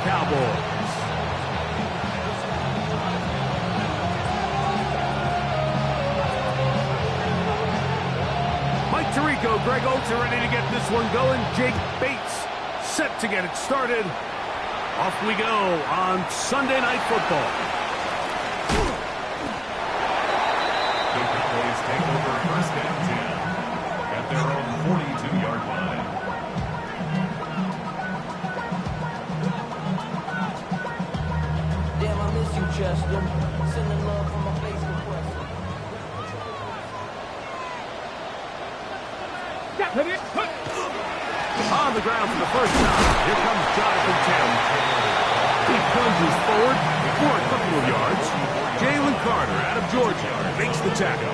Cowboys. Mike Tirico, Greg Oates are ready to get this one going. Jake Bates set to get it started. Off we go on Sunday Night Football. The Cowboys take over first and 10 at their own 42-yard line. Damn, I miss you, Chester. Sending love from my Facebook request. On the ground for the first time. Here comes Jonathan Taylor. He plunges forward for a couple of yards. Jalen Carter out of Georgia makes the tackle.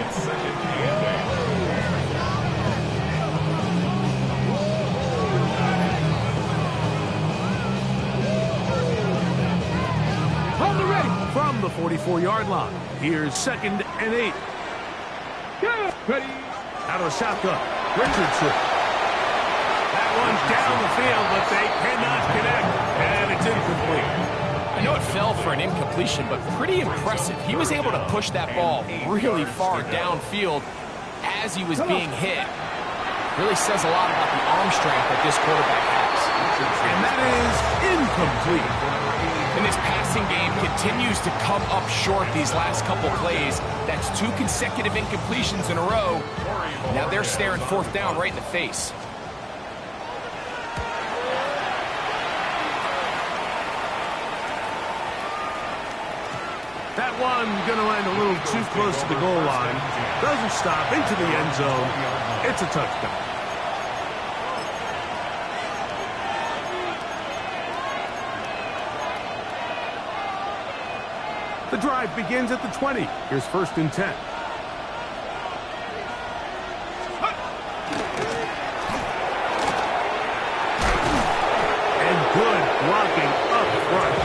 It's second and 8. On the ready from the 44-yard line. Here's second and 8. Ready. Out of the shotgun. Richardson. That one's down the field, but they cannot connect, and it's incomplete. I know it fell for an incompletion, but pretty impressive. He was able to push that ball really far downfield as he was being hit. Really says a lot about the arm strength that this quarterback has. And that is incomplete. And this passing game continues to come up short these last couple plays. That's 2 consecutive incompletions in a row. Now they're staring fourth down right in the face. That one going to land a little too close to the goal line. Doesn't stop into the end zone. It's a touchdown. The drive begins at the 20. Here's first and 10. And good blocking up front.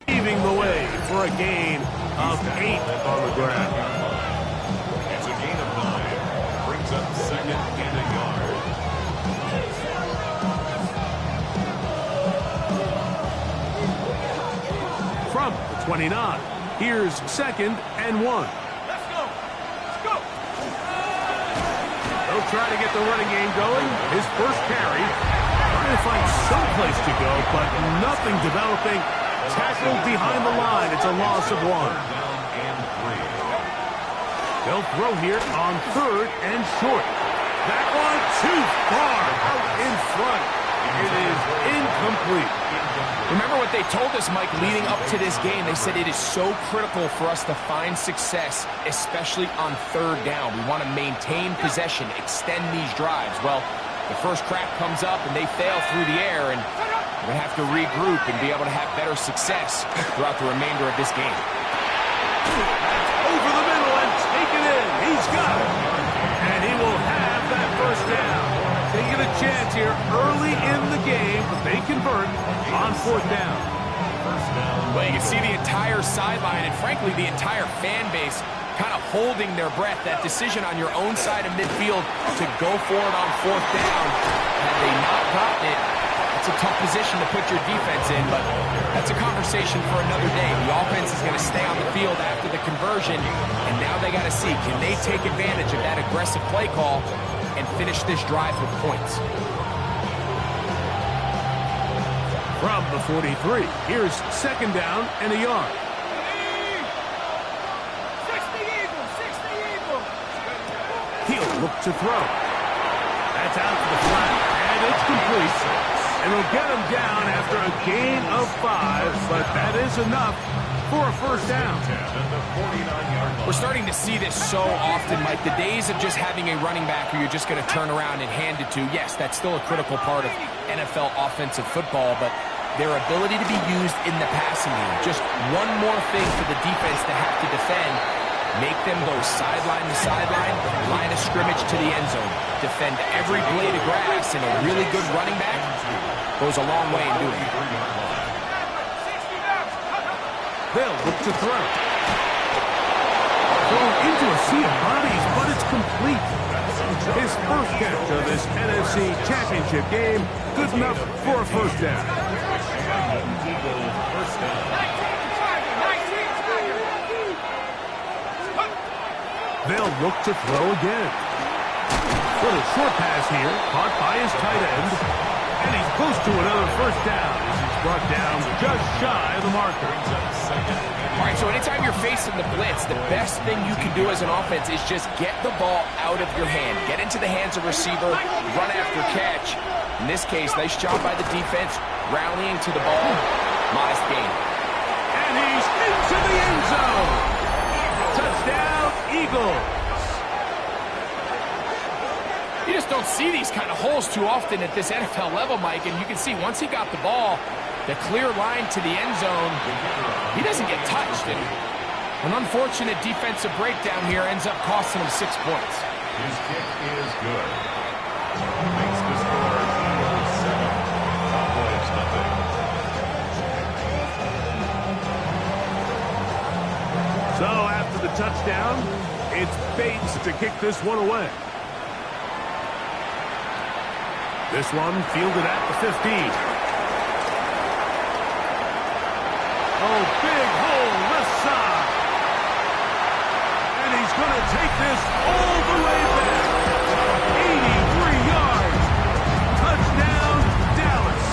Paving the way for a gain of 8 on the ground. It's a gain of 9. Brings up second and a yard. From the 29, here's second and 1. Let's go. Let's go. They'll try to get the running game going. His first carry. Trying to find some place to go, but nothing developing. Tackled behind the line. It's a loss of 1. Down and 3. They'll throw here on third and short. That one too far out in front. It is incomplete. Remember what they told us, Mike, leading up to this game. They said it is so critical for us to find success, especially on third down. We want to maintain possession, extend these drives. Well, the first crack comes up and they fail through the air, and we're going to have to regroup and be able to have better success throughout the remainder of this game. Over the middle and taken in. He's got it. And he will have that first down. Taking a chance here early in the game, but they convert on fourth down. Well, you can see the entire sideline and, frankly, the entire fan base kind of holding their breath. That decision on your own side of midfield to go for it on fourth down. Had they not gotten it, it's a tough position to put your defense in, but that's a conversation for another day. The offense is going to stay on the field after the conversion, and now they got to see, can they take advantage of that aggressive play call and finish this drive with points? From the 43, here's second down and a yard. 60 Eagles! He'll look to throw. That's out to the flat, and it's complete. And he'll get him down after a gain of 5, but that is enough for a first down. We're starting to see this so often, Mike. The days of just having a running back who you're just going to turn around and hand it to, yes, that's still a critical part of NFL offensive football, but their ability to be used in the passing game, just one more thing for the defense to have to defend, make them go sideline to sideline, line of scrimmage to the end zone, defend every blade of grass, and a really good running back goes a long way in doing it. They'll look to throw. Thrown into a sea of bodies, but it's complete. His first catch of this NFC Championship game, good enough for a first down. They'll look to throw again. Little short pass here, caught by his tight end. And he's close to another first down as he's brought down just shy of the marker. All right, so anytime you're facing the blitz, the best thing you can do as an offense is just get the ball out of your hand. Get into the hands of receiver, run after catch. In this case, nice job by the defense, rallying to the ball. Modest gain. And he's into the end zone. Touchdown, Eagles. You just don't see these kind of holes too often at this NFL level, Mike, and you can see once he got the ball, the clear line to the end zone, he doesn't get touched. And an unfortunate defensive breakdown here ends up costing him 6 points. His kick is good. Makes the score Eagles 7, Cowboys nothing. So after the touchdown, it's Bates to kick this one away. This one fielded at the 15. Oh, big hole left side. And he's going to take this all the way back. 83 yards. Touchdown, Dallas.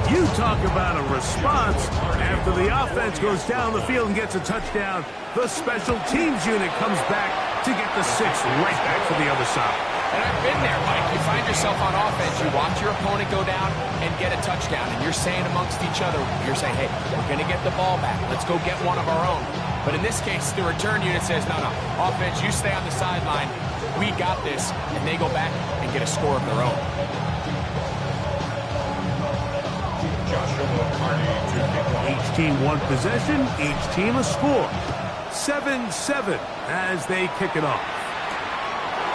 You talk about a response. After the offense goes down the field and gets a touchdown, the special teams unit comes back to get the 6 right back to the other side. And I've been there, Mike. You find yourself on offense, you watch your opponent go down and get a touchdown, and you're saying amongst each other, you're saying, hey, we're going to get the ball back. Let's go get one of our own. But in this case, the return unit says, no, offense, you stay on the sideline. We got this. And they go back and get a score of their own. Each team one possession, each team a score. 7-7 as they kick it off.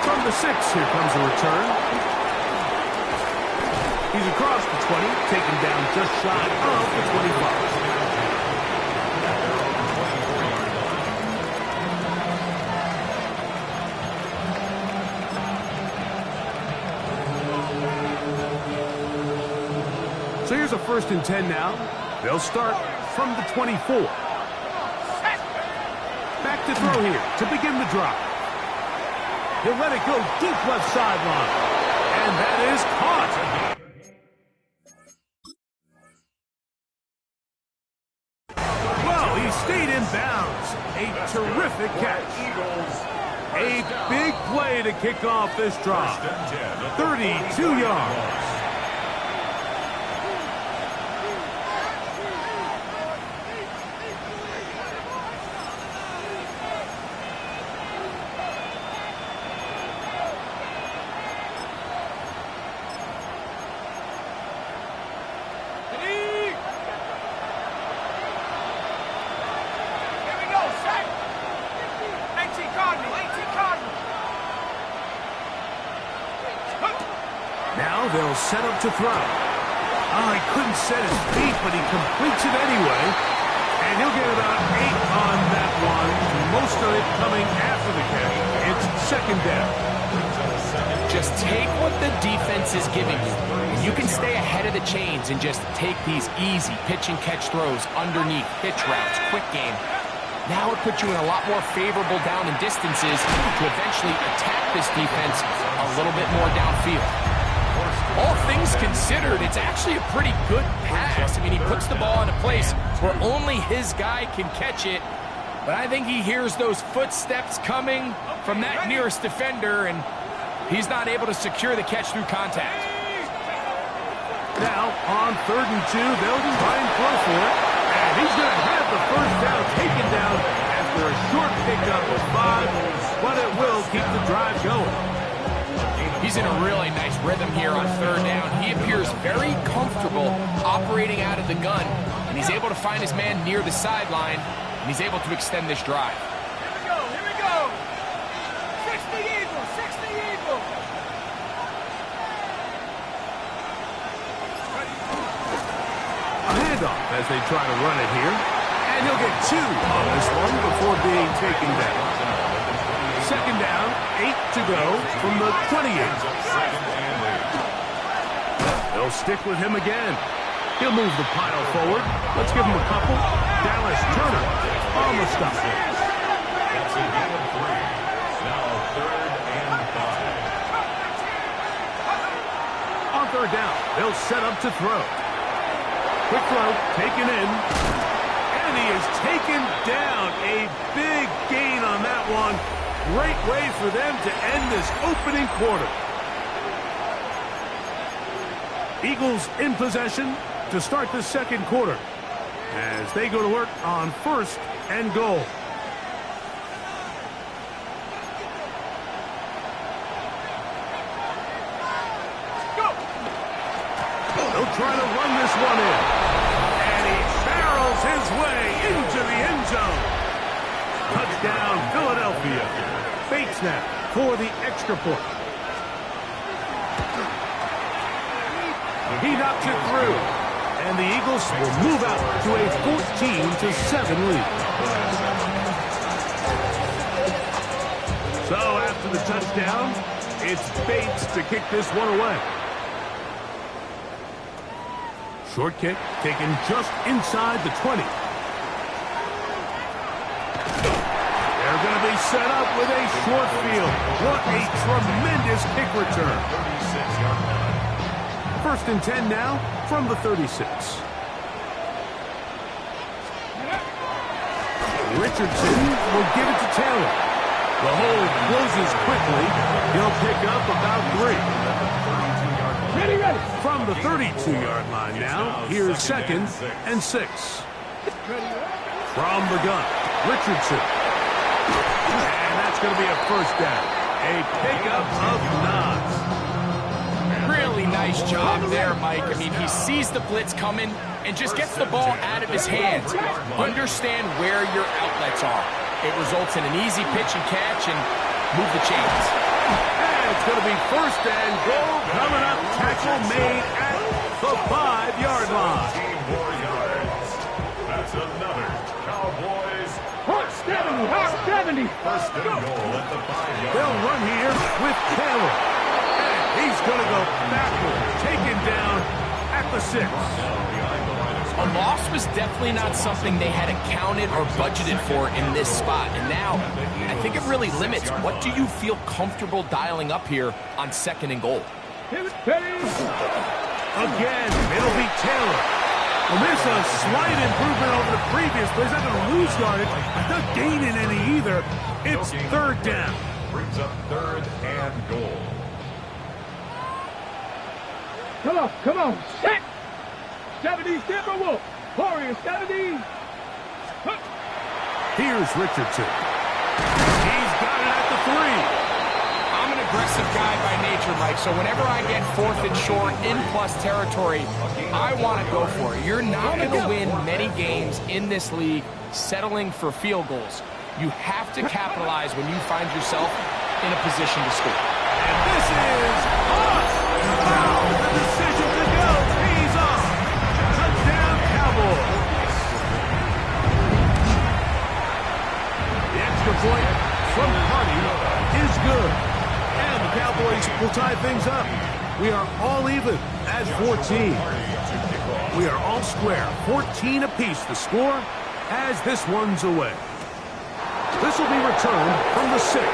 From the 6, here comes a return. He's across the 20, taken down just shy of the 25. So here's a 1st and 10 now. They'll start from the 24. Back to throw here to begin the drive. He'll let it go deep left sideline. And that is caught. Well, he stayed in bounds. A terrific catch. A big play to kick off this drive. 32 yards. Now they'll set up to throw. Oh, he couldn't set his feet, but he completes it anyway. And he'll get about 8 on that one. Most of it coming after the catch. It's 2nd down. Just take what the defense is giving you. You can stay ahead of the chains and just take these easy pitch and catch throws underneath, pitch routes, quick game. Now it puts you in a lot more favorable down and distances to eventually attack this defense a little bit more downfield. All things considered, it's actually a pretty good pass. I mean, he puts the ball in a place where only his guy can catch it. But I think he hears those footsteps coming from that nearest defender, and He's not able to secure the catch through contact. Now, on 3rd and 2, they'll try and throw for it. And he's going to have the first down taken down after a short pickup of 5, but it will keep the drive going. He's in a really nice rhythm here on 3rd down. He appears very comfortable operating out of the gun, and he's able to find his man near the sideline, and he's able to extend this drive. Here we go. 60 Eagles, 60 Eagles. A handoff as they try to run it here. And he'll get 2 on this one before being taken down. 2nd down, 8 to go from the 28. They'll stick with him again. He'll move the pile forward. Let's give him a couple. Dallas Turner on the stop. That's a gain of 3. Now 3rd and 5. On 3rd down, they'll set up to throw. Quick throw, taken in. And he is taken down. A big gain on that one. Great way for them to end this opening quarter. Eagles in possession to start the 2nd quarter as they go to work on 1st and goal. They'll try to run this one in. And he barrels his way into the end zone. Touchdown, Philadelphia. Fake snap for the extra point. He knocks it through. And the Eagles will move out to a 14-7 lead. So after the touchdown, it's Bates to kick this one away. Short kick taken just inside the 20. They're going to be set up with a short field. What a tremendous kick return. 36-yard line. 1st and 10 now from the 36. Richardson will give it to Taylor. The hole closes quickly. He'll pick up about 3. Ready. From the 32-yard line now, here's 2nd and 6. From the gun, Richardson. And that's going to be a 1st down. A pickup of 9. Really nice job there, Mike. I mean, he sees the blitz coming and just gets the ball out of his hands. Understand where your outlets are. It results in an easy pitch and catch and move the chains. And it's going to be 1st and goal coming up. Tackle made at the 5-yard line. 4 yards. That's another Cowboys. 70. 1st and goal at the 5-yard. They'll run here with Taylor. And he's going to go backward, taken down at the 6. A loss was definitely not something they had accounted or budgeted for in this spot. And now, I think it really limits what do you feel comfortable dialing up here on 2nd and goal. Again, it'll be Taylor. Well, there's a slight improvement over the previous, but he's not going to lose yardage. Not gaining any either. It's 3rd down. Brings up 3rd and goal. Come on. Set. 70 Timberwolf. Warriors 70. Here's Richardson. He's got it at the 3. I'm an aggressive guy by nature, Mike, so whenever I get 4th and short in plus territory, I want to go for it. You're not going to win many games in this league settling for field goals. You have to capitalize when you find yourself in a position to score. And this is off. Wow, the decision to go pays off. Touchdown, Cowboys. The extra point from Hardy is good. And the Cowboys will tie things up. We are all even at 14. We are all square. 14 apiece the score as this one's away. This will be returned from the 6.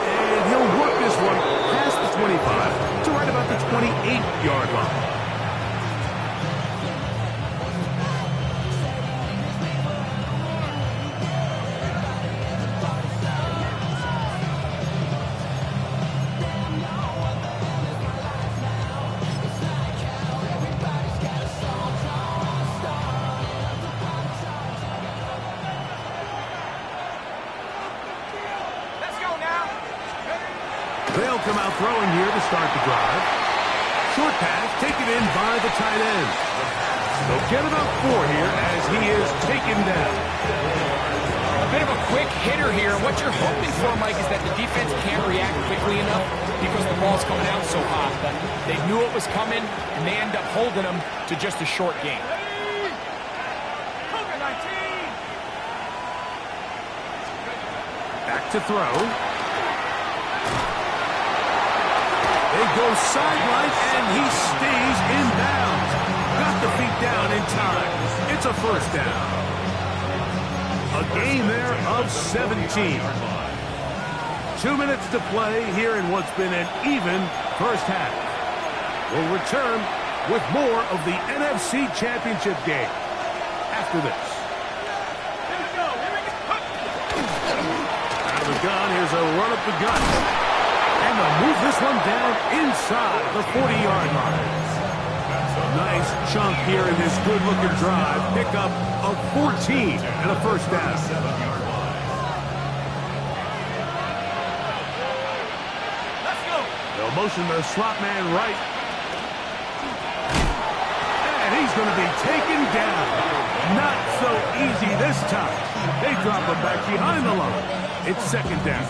And he'll work this one past the 25 to right about the 28-yard line. They'll come out throwing here to start the drive. Short pass taken in by the tight end. They'll get about 4 here as he is taken down. A bit of a quick hitter here. What you're hoping for, Mike, is that the defense can't react quickly enough because the ball's coming out so hot. But they knew it was coming, and they end up holding them to just a short game. Back to throw. They go sideline, and he stays in bounds. Got the feet down in time. It's a first down. A gain there of 17. 2 minutes to play here in what's been an even first half. We'll return with more of the NFC Championship game after this. Out of the gun, here's a run up the gut. And they'll move this one down inside the 40-yard line. Nice chunk here in this good-looking drive. Pickup of 14 and a first down. Let's go. They'll motion the slot man right. And he's going to be taken down. Not so easy this time. They drop him back behind the line. It's second down.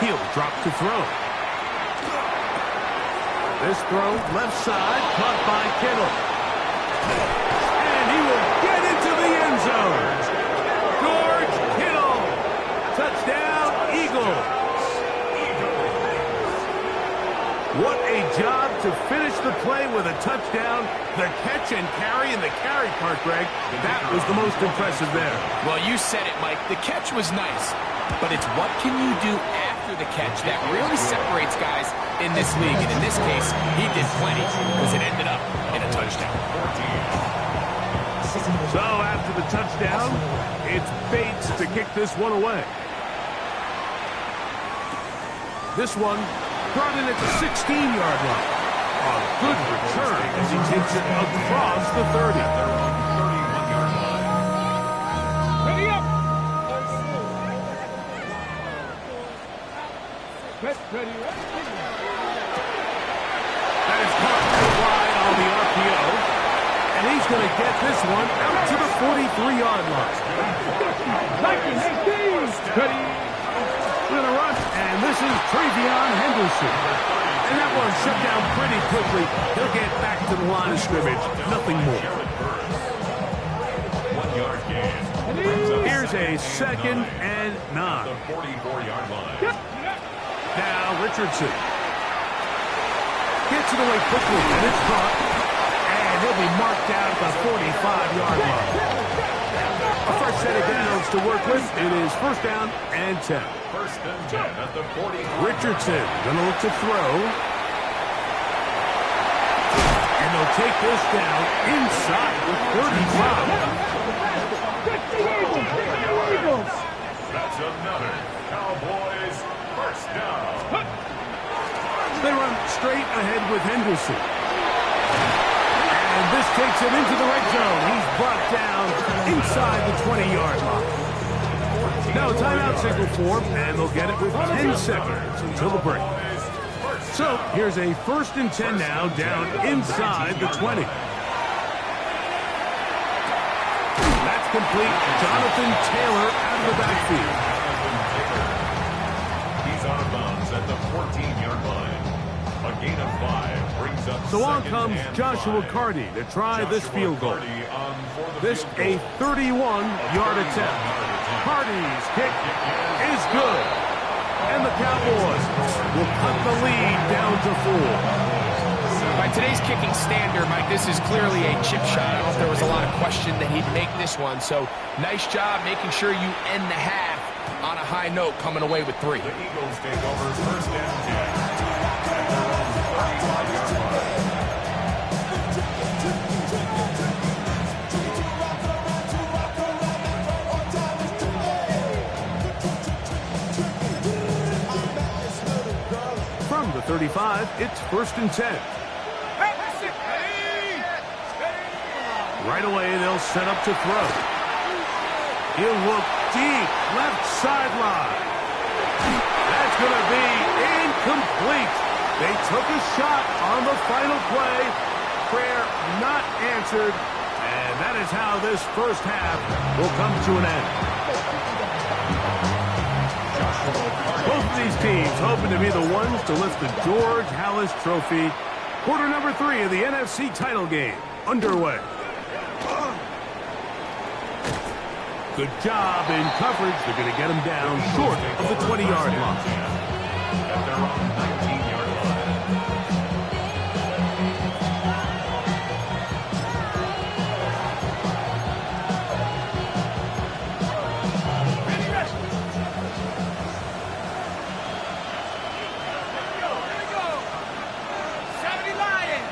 He'll drop to throw. This throw, left side, caught by Kittle. And he will get into the end zone. George Kittle. Touchdown, Eagles. What a job to finish the play with a touchdown. The catch and carry in the carry part, Greg. That was the most impressive there. Well, you said it, Mike. The catch was nice, but it's what can you do after the catch that really separates guys in this league. And in this case, he did plenty because it ended up in a touchdown. So after the touchdown, it's Bates to kick this one away. This one brought in at the 16-yard line. A good return as he takes it across the 30. Ready up. Ready. That is caught wide on the RPO. And he's going to get this one out to the 43-yard line. Ready. We're going to run, and this is Travion Henderson. And that one shut down pretty quickly. He'll get back to the line of scrimmage. Nothing more. 1 yard gain. Here's a second and 9. The 44-yard line. Now Richardson gets it away quickly, and it's caught. And he'll be marked down at the 45-yard line. A fresh set of downs to work with. It is first down and 10. First and 10 at the 40. Richardson gonna look to throw. And they'll take this down inside the 35. That's another Cowboys first down. They run straight ahead with Henderson. And this takes him into the red zone. He's brought down inside the 20-yard line. Now a timeout signal form, and they'll get it with 10 seconds until the break. So here's a first and 10 now down inside the 20. That's complete. Jonathan Taylor out of the backfield. He's out of bounds at the 14-yard line. A gain of 5 brings up. So on comes Joshua Carty to try this field goal. This a 31-yard attempt. Carty's kick is good. And the Cowboys will cut the lead down to 4. By today's kicking standard, Mike, this is clearly a chip shot. I don't know if there was a lot of question that he'd make this one. So nice job making sure you end the half on a high note, coming away with 3. The Eagles take over first and 10 at their own 35-yard line. From the 35, it's first and 10. Right away, they'll set up to throw. He'll look deep, left sideline. That's going to be incomplete. They took a shot on the final play. Prayer not answered. And that is how this first half will come to an end. Both of these teams hoping to be the ones to lift the George Halas Trophy. Quarter number 3 of the NFC title game underway. Good job in coverage. They're going to get him down short of the 20-yard line. At their own 19-yard line. Ready, ready. Here we go. 70 Lions.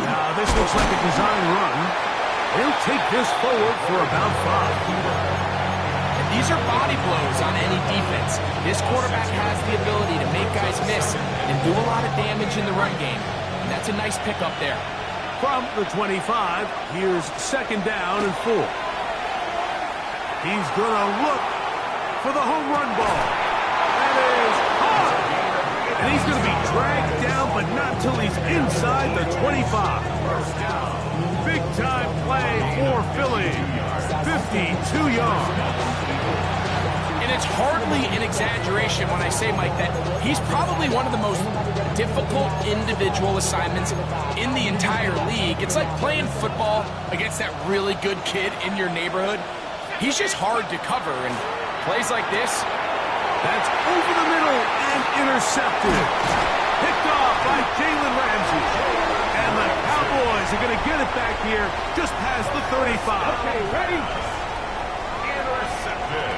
Now, this looks like a design run. He'll take this forward for about 5. And these are body blows on any defense. This quarterback has the ability to make guys miss and do a lot of damage in the run game. And that's a nice pickup there. From the 25, here's second down and 4. He's going to look for the home run ball. That is hard. And he's going to be dragged down, but not till he's inside the 25. Big time play for Philly. 52 yards. And it's hardly an exaggeration when I say, Mike, that he's probably one of the most difficult individual assignments in the entire league. It's like playing football against that really good kid in your neighborhood. He's just hard to cover, and plays like this. That's over the middle and intercepted. Picked off by Jalen Ramsey. And the Cowboys are going to get it back here just past the 35. Okay, ready? Intercepted.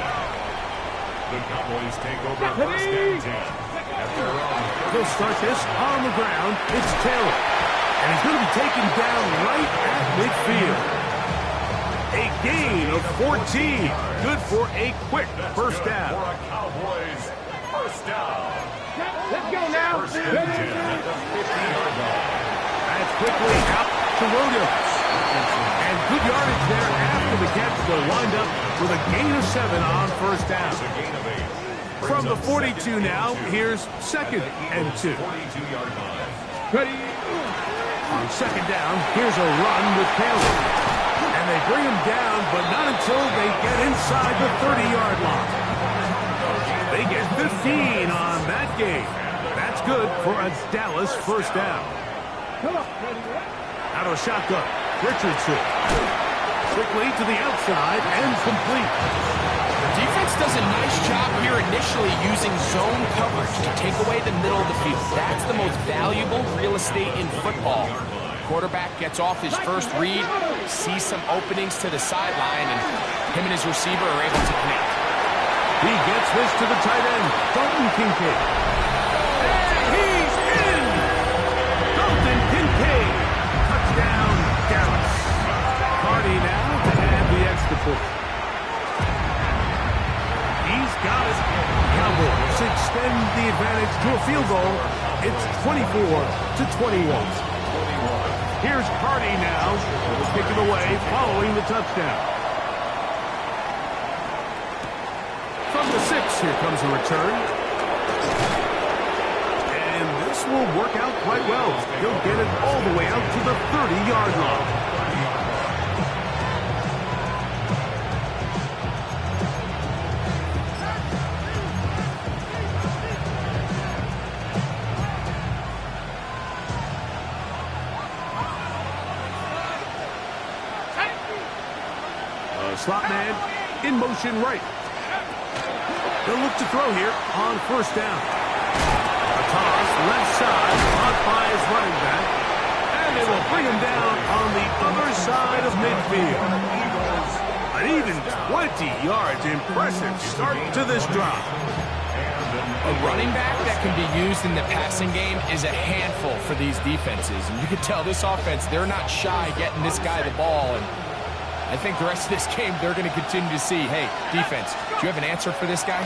The Cowboys take over first and 10. At their own. They'll start this on the ground. It's Taylor. And he's going to be taken down right at midfield. A gain of 14. Good for a quick first down. For a Cowboys first down. Let's go now. First and 10 at the 50-yard line. That's quickly out to Williams. And good yardage there after the catch. They'll wind up with a gain of 7 on first down. It's a gain of 8. From the 42 now, here's second and 2. 42-yard line. Ready? On second down, here's a run with Taylor. And they bring him down, but not until they get inside the 30-yard line. They get 15 on that game. That's good for a Dallas first down. Out of shotgun, Richardson. Quickly to the outside and complete. The defense does a nice job here initially using zone coverage to take away the middle of the field. That's the most valuable real estate in football. Quarterback gets off his first read, sees some openings to the sideline, and him and his receiver are able to connect. He gets this to the tight end, Dalton Kincaid. And he's in! Dalton Kincaid. Touchdown, Dallas. Cardi now to add the extra point. He's got it. Cowboys extend the advantage to a field goal. It's 24-21. Here's Cardi now. Will kick it away following the touchdown. From the 6, here comes a return. And this will work out quite well. He'll get it all the way out to the 30-yard line. Slot man in motion right. They'll look to throw here on first down. A toss left side, caught by his running back. And they will bring him down on the other side of midfield. An even 20 yards. Impressive start to this drive. A running back that can be used in the passing game is a handful for these defenses. And you can tell this offense, they're not shy getting this guy the ball. And I think the rest of this game, they're going to continue to see, hey, defense, do you have an answer for this guy? And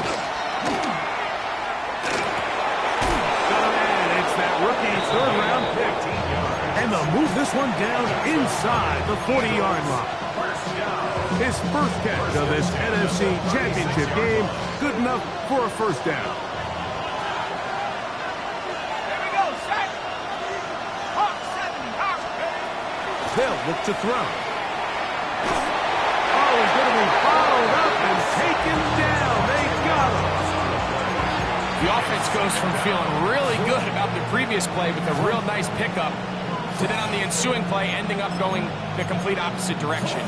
it's that rookie third-round pick, And they'll move this one down inside the 40-yard line. His first catch of this NFC Championship game, good enough for a first down. Here we go, set. Hawk 7, Hawk. They'll look to throw. Oh, he's going to be followed up and taken down. They got him. The offense goes from feeling really good about the previous play with a real nice pickup to then on the ensuing play ending up going the complete opposite direction.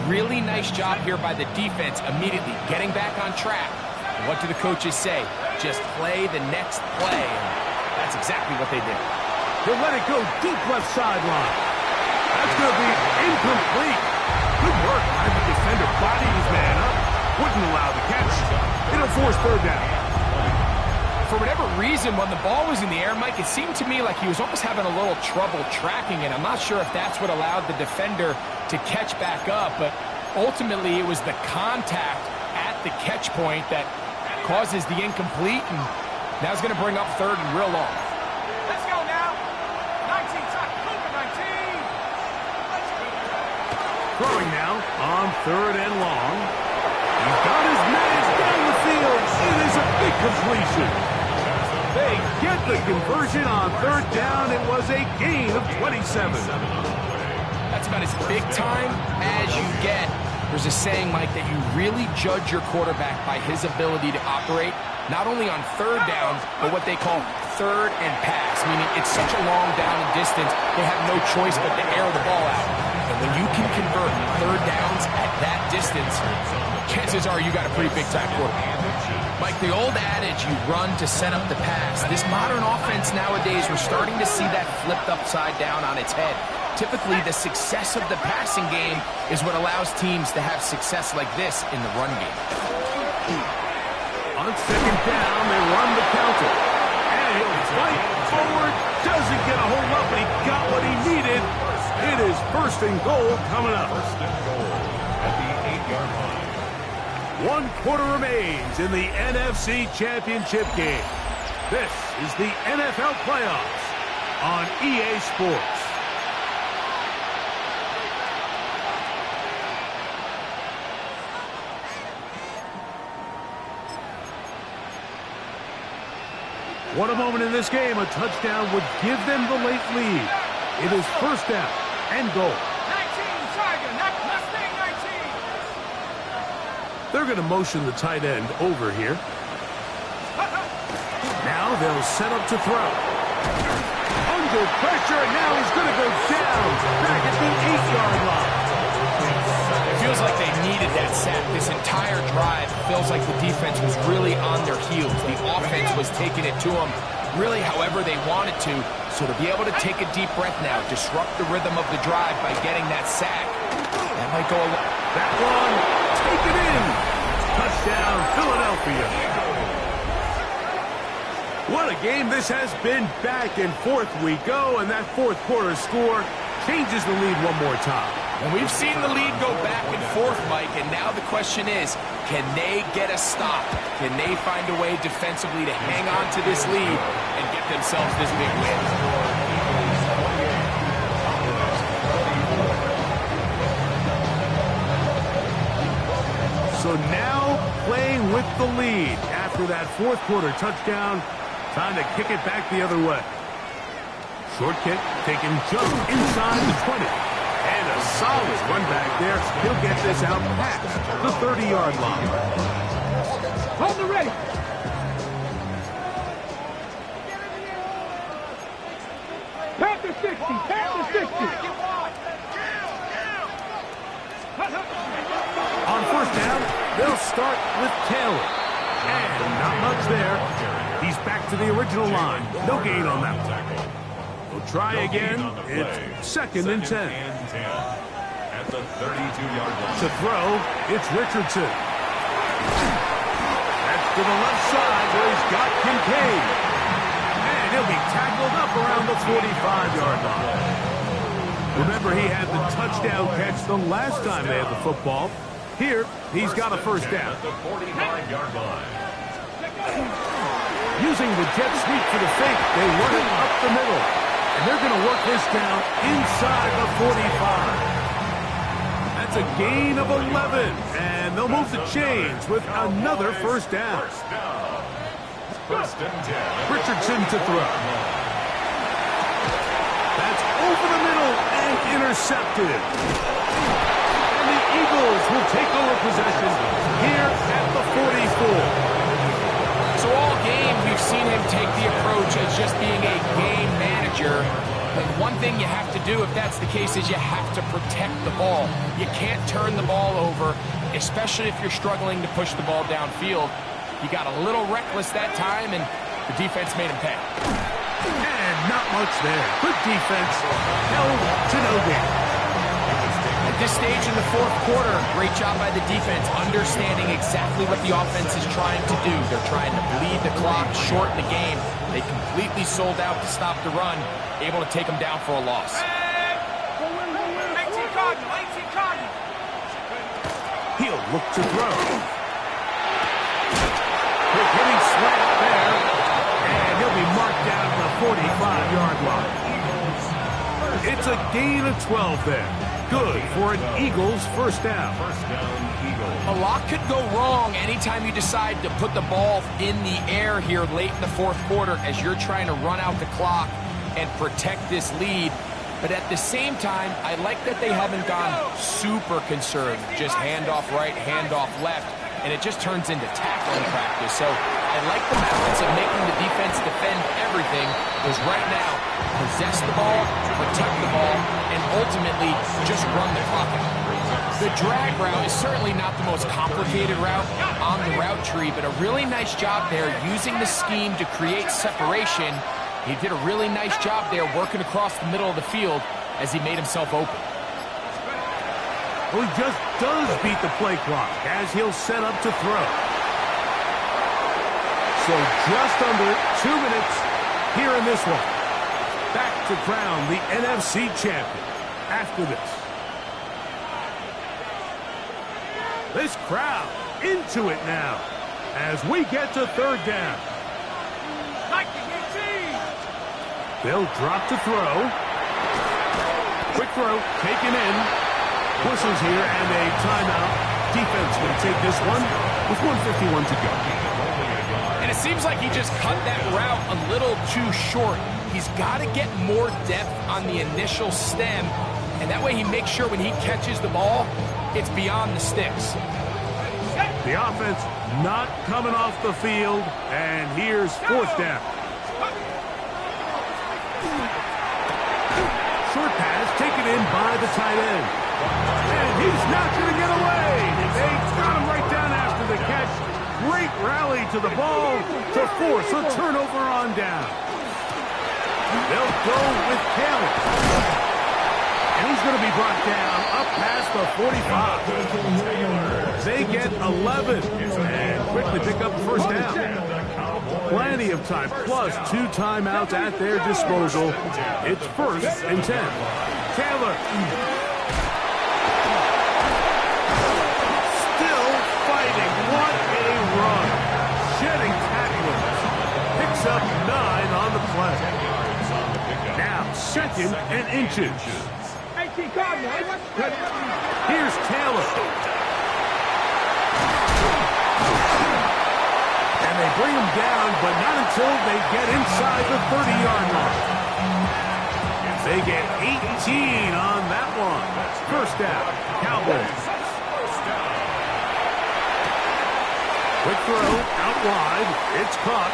Really nice job here by the defense immediately getting back on track. What do the coaches say? Just play the next play. And that's exactly what they did. He'll let it go deep left sideline. That's going to be incomplete. Good work by the defender bodying his man up. Wouldn't allow the catch. It'll force third down. For whatever reason, when the ball was in the air, Mike, it seemed to me like he was almost having a little trouble tracking it. I'm not sure if that's what allowed the defender to catch back up, but ultimately it was the contact at the catch point that causes the incomplete, and now it's going to bring up third and real long. Let's go now. 19, Cougar 19. Throwing now on third and long. He's got his man down the field. It is a big completion. They get the conversion on third down. It was a gain of 27. That's about as big time as you get. There's a saying, Mike, that you really judge your quarterback by his ability to operate, not only on third down, but what they call third and pass, meaning it's such a long down and distance, they have no choice but to air the ball out. And when you can convert third downs at that distance, chances are you got a pretty big-time quarterback. Mike, the old adage, you run to set up the pass. This modern offense nowadays, we're starting to see that flipped upside down on its head. Typically, the success of the passing game is what allows teams to have success like this in the run game. On second down, they run the counter. And he'll fight forward. Doesn't get a hold up, but he got what he needed. It is first and goal coming up. First and goal at the 8-yard line. 1 quarter remains in the NFC Championship game. This is the NFL Playoffs on EA Sports. What a moment in this game. A touchdown would give them the late lead. It is first down and goal. 19, Tiger, Mustang 19. They're going to motion the tight end over here. Now they'll set up to throw. Under pressure, and now he's going to go down back at the 8-yard line. It feels like they needed that sack. This entire drive feels like the defense was really on their heels. The offense was taking it to them really however they wanted to. So to be able to take a deep breath now, disrupt the rhythm of the drive by getting that sack, that might go a lot. That one, take it in. Touchdown, Philadelphia. What a game this has been. Back and forth we go, and that fourth quarter score changes the lead one more time. And we've seen the lead go back and forth, Mike, and now the question is, can they get a stop? Can they find a way defensively to hang on to this lead and get themselves this big win? So now playing with the lead after that fourth quarter touchdown, time to kick it back the other way. Short kick taken just inside the 20. And a solid run back there. He'll get this out past the 30-yard line. Hold the ready. Panther 60, Panther 60. On first down, they'll start with Taylor. And not much there. He's back to the original line. No gain on that one. We'll try again. It's second and 10. At the 32-yard line. To throw, it's Richardson. That's to the left side where he's got Kincaid. And he'll be tackled up around the 45-yard line. Remember, he had the touchdown catch the last time they had the football. Here, he's got a first down. At the 45-yard line. Using the jet sweep for the fake, they run it up the middle. And they're going to work first down inside the 45. That's a gain of 11, and they'll move the chains with another first down. First and 10. Richardson to throw. That's over the middle and intercepted. And the Eagles will take over possession here at the 44. So all game, we've seen him take the approach as just being a game manager. But one thing you have to do if that's the case is you have to protect the ball. You can't turn the ball over, especially if you're struggling to push the ball downfield. He got a little reckless that time, and the defense made him pay. And not much there. Good defense. Held to no gain. At this stage in the fourth quarter, great job by the defense, understanding exactly what the offense is trying to do. They're trying to bleed the clock, shorten the game. They completely sold out to stop the run, able to take them down for a loss. 18 Cardinal. He'll look to throw. Quick hitting slant there. And he'll be marked down at the 45-yard line. It's a gain of 12 there. Good for an Eagles first down. First down, Eagles. A lot could go wrong anytime you decide to put the ball in the air here late in the fourth quarter as you're trying to run out the clock and protect this lead. But at the same time, I like that they haven't gone super conservative. Just handoff right, handoff left, and it just turns into tackling practice. So I like the balance of making the defense defend everything, because right now, possess the ball, protect the ball, and ultimately just run the clock out. The drag route is certainly not the most complicated route on the route tree, but a really nice job there using the scheme to create separation. He did a really nice job there working across the middle of the field as he made himself open. Well, he just does beat the play clock as he'll set up to throw. So just under 2 minutes here in this one. Back to crown the NFC champion after this. This crowd into it now as we get to third down. They'll drop to throw. Quick throw, taken in. Whistles here and a timeout. Defense will take this one with 1:51 to go. And it seems like he just cut that route a little too short. He's got to get more depth on the initial stem, and that way he makes sure when he catches the ball, it's beyond the sticks. The offense not coming off the field, and here's fourth down. Short pass taken in by the tight end. And he's not going to get away. They got him right down after the catch. Great rally to the ball to force a turnover on down. They'll go with Taylor. And he's going to be brought down up past the 45. They get 11 and quickly pick up the first down. Plenty of time, plus 2 timeouts at their disposal. It's first and 10. Taylor. Still fighting. What a run. Shedding tacklers. Picks up 9 on the play. Now second and inches. Here's Taylor. And they bring him down, but not until they get inside the 30-yard line. They get 18 on that one. First down, Cowboys. Quick throw, out wide. It's caught.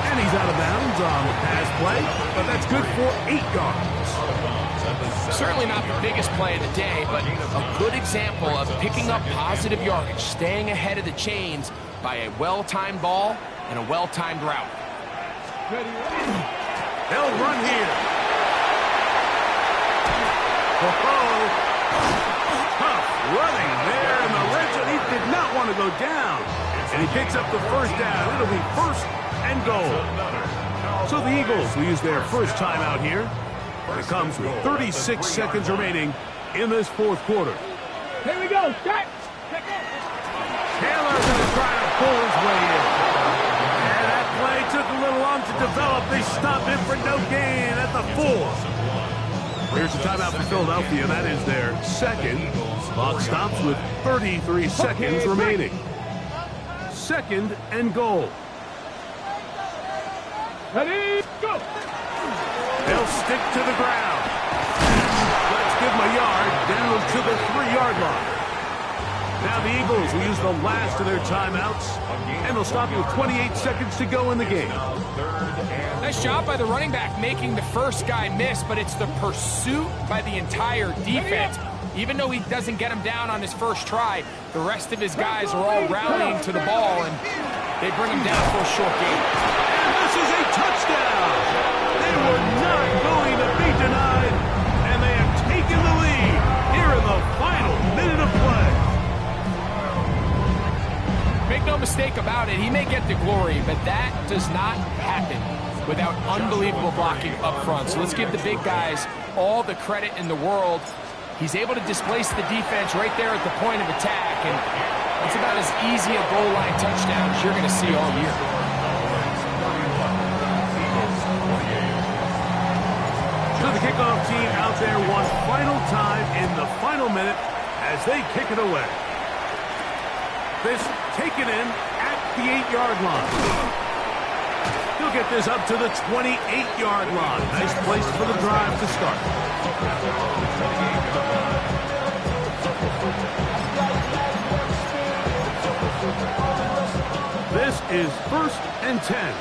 And he's out of bounds on the pass play, but that's good for 8 yards. Certainly not the biggest play of the day, but a good example of picking up positive yardage, staying ahead of the chains by a well-timed ball and a well-timed route. They'll run here. Oh, tough running there in the red zone. He did not want to go down. And he picks up the first down. It'll be first and goal. So the Eagles will use their first timeout here. It comes with 36 seconds remaining in this fourth quarter. Here we go. Start. Taylor's going to try to pull his way in. And that play took a little long to develop. They stopped him for no gain at the 4. Here's the timeout for Philadelphia. That is their second. Clock stops with 33 seconds remaining. Second and goal. Ready, go! They'll stick to the ground. Let's give them a yard down to the 3-yard line. Now the Eagles will use the last of their timeouts, and they'll stop you with 28 seconds to go in the game. Nice job by the running back making the first guy miss, but it's the pursuit by the entire defense. Even though he doesn't get him down on his first try, the rest of his guys are all rallying to the ball, and they bring him down for a short game. And this is a touchdown! They were not going to be denied, and they have taken the lead here in the final minute of play. Make no mistake about it, he may get the glory, but that does not happen without unbelievable blocking up front. So let's give the big guys all the credit in the world. He's able to displace the defense right there at the point of attack, and that's about as easy a goal line touchdown as you're going to see all year. So the kickoff team out there one final time in the final minute as they kick it away. This taken in at the 8-yard line. He'll get this up to the 28-yard line. Nice place for the drive to start. This is 1st and 10.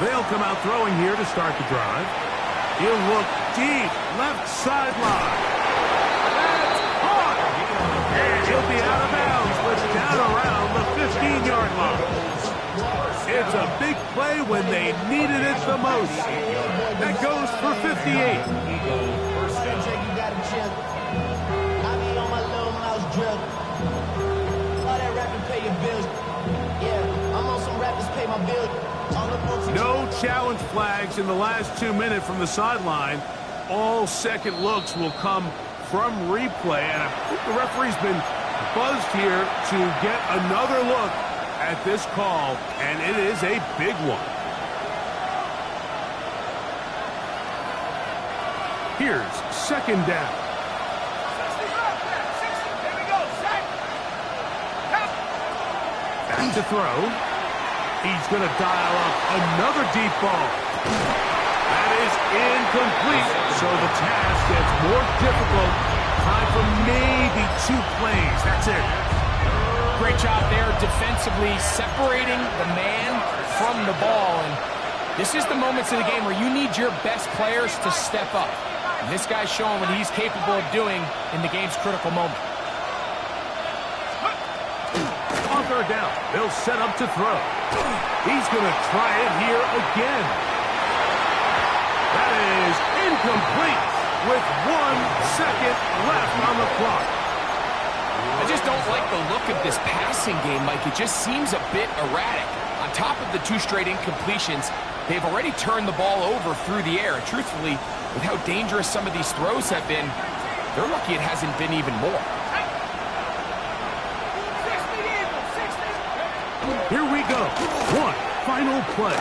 They'll come out throwing here to start the drive. He'll look deep, left sideline. That's caught. And he'll be out of bounds, but down around the 15-yard line. It's a big play when they needed it the most. That goes for 58. No challenge flags in the last 2 minutes from the sideline. All second looks will come from replay, and I think the referee's been buzzed here to get another look at this call, and it is a big one. Here's second down. 60 right there. 60. Here we go. Sack. Back to throw. He's going to dial up another deep ball. That is incomplete, so the task gets more difficult. Time for maybe 2 plays. That's it. Great job there defensively, separating the man from the ball. And this is the moments of the game where you need your best players to step up. And this guy's showing what he's capable of doing in the game's critical moment. On third down, they'll set up to throw. He's going to try it here again. That is incomplete with 1 second left on the clock. I just don't like the look of this passing game, Mike. It just seems a bit erratic. On top of the 2 straight incompletions, they've already turned the ball over through the air. And truthfully, with how dangerous some of these throws have been, they're lucky it hasn't been even more. Here we go. One final play.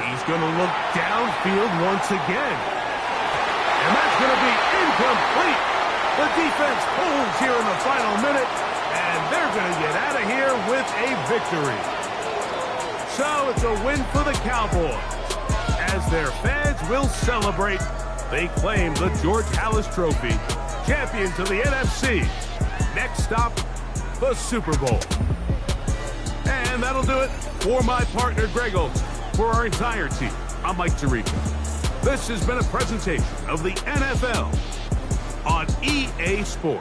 He's going to look downfield once again. And that's going to be incomplete. The defense pulls here in the final minute, and they're going to get out of here with a victory. So it's a win for the Cowboys. As their fans will celebrate, they claim the George Halas Trophy, champions of the NFC. Next stop, the Super Bowl. And that'll do it for my partner, Greg Olson. For our entire team, I'm Mike Tirico. This has been a presentation of the NFL on EA Sports.